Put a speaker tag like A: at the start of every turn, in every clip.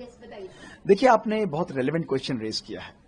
A: Yes, बताइए।
B: देखिए, आपने बहुत रेलेवेंट क्वेश्चन रेज किया है।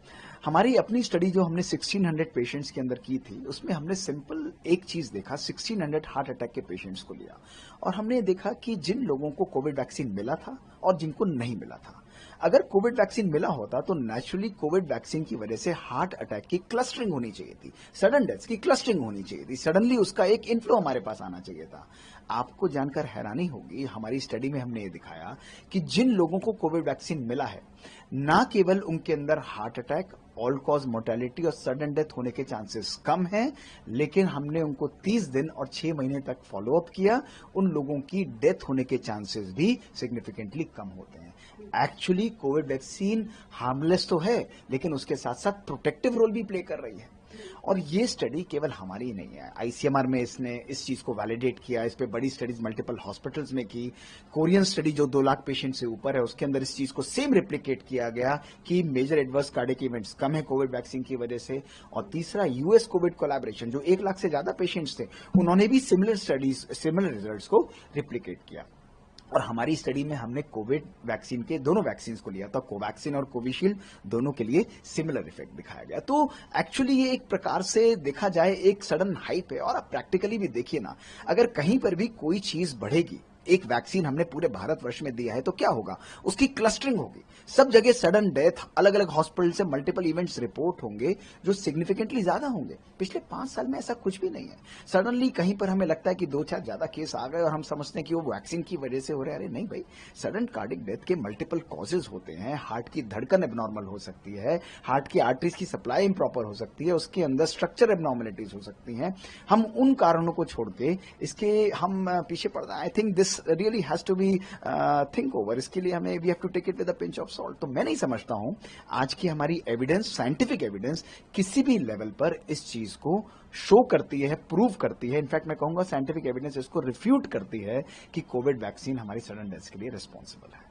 B: हमारी अपनी स्टडी जो हमने 1600 पेशेंट्स के अंदर की थी, उसमें हमने सिंपल एक चीज देखा। 1600 हार्ट अटैक के पेशेंट्स को लिया और हमने देखा कि जिन लोगों को कोविड वैक्सीन मिला था और जिनको नहीं मिला था, अगर कोविड वैक्सीन मिला होता तो नेचुरली कोविड वैक्सीन की वजह से हार्ट अटैक की क्लस्टरिंग होनी चाहिए थी, सडन डेथ्स की क्लस्टरिंग होनी चाहिए थी, सडनली उसका एक इनफ्लो हमारे पास आना चाहिए था। आपको जानकर हैरानी होगी, हमारी स्टडी में हमने ये दिखाया कि जिन लोगों को कोविड वैक्सीन मिला है, ना केवल उनके अंदर heart attack, all cause mortality और सडन डेथ होने के चांसेस कम हैं, लेकिन हमने उनको 30 दिन और 6 महीने तक फॉलो अप किया, उन लोगों की डेथ होने के चांसेस भी सिग्निफिकेंटली कम होते हैं। एक्चुअली कोविड वैक्सीन हार्मलेस तो है, लेकिन उसके साथ साथ प्रोटेक्टिव रोल भी प्ले कर रही है। और ये स्टडी केवल हमारी ही नहीं है, आईसीएमआर में इसने इस चीज को वैलिडेट किया, इस पे बड़ी स्टडीज मल्टीपल हॉस्पिटल्स में की। कोरियन स्टडी जो 2 लाख पेशेंट से ऊपर है, उसके अंदर इस चीज को सेम रेप्लिकेट किया गया कि मेजर एडवर्स कार्डियक इवेंट्स कम है कोविड वैक्सीन की वजह से। और तीसरा, यूएस कोविड कोलैबोरेशन जो 1 लाख से ज्यादा पेशेंट्स थे, उन्होंने भी सिमिलर रिजल्ट्स को रिप्लिकेट किया। और हमारी स्टडी में हमने कोविड वैक्सीन के दोनों वैक्सीन को लिया था, कोवैक्सीन और कोविशील्ड, दोनों के लिए सिमिलर इफेक्ट दिखाया गया। तो एक्चुअली ये एक प्रकार से देखा जाए एक सडन हाइप है। और आप प्रैक्टिकली भी देखिए ना, अगर कहीं पर भी कोई चीज बढ़ेगी, एक वैक्सीन हमने पूरे भारतवर्ष में दिया है, तो क्या होगा, उसकी क्लस्टरिंग होगी, सब जगह सडन डेथ, अलग अलग हॉस्पिटल से मल्टीपल इवेंट्स रिपोर्ट होंगे जो सिग्निफिकेंटली ज्यादा होंगे। पिछले 5 साल में ऐसा कुछ भी नहीं है। सडनली कहीं पर हमें लगता है कि 2-4 ज्यादा केस आ गए और हम समझते हैं कि वो वैक्सीन की वजह से हो रहे हैं। अरे नहीं भाई, सडन कार्डिक डेथ के मल्टीपल कॉजेज होते हैं। हार्ट की धड़कन एबनॉर्मल हो सकती है, हार्ट की आर्टरीज की सप्लाई इम्प्रॉपर हो सकती है, उसके अंदर स्ट्रक्चर एबनॉर्मलिटीज हो सकती हैं। हम उन कारणों को छोड़ के इसके हम पीछे पड़ना, I think this really has to be think over. इसके लिए हमें we have to take it with a pinch of salt. तो मैं नहीं समझता हूं आज की हमारी एविडेंस, साइंटिफिक एविडेंस किसी भी लेवल पर इस चीज को शो करती है, प्रूव करती है। इनफैक्ट मैं कहूंगा साइंटिफिक एविडेंस इसको रिफ्यूट करती है कि कोविड वैक्सीन हमारी सडन डेथ के लिए रिस्पॉन्सिबल है।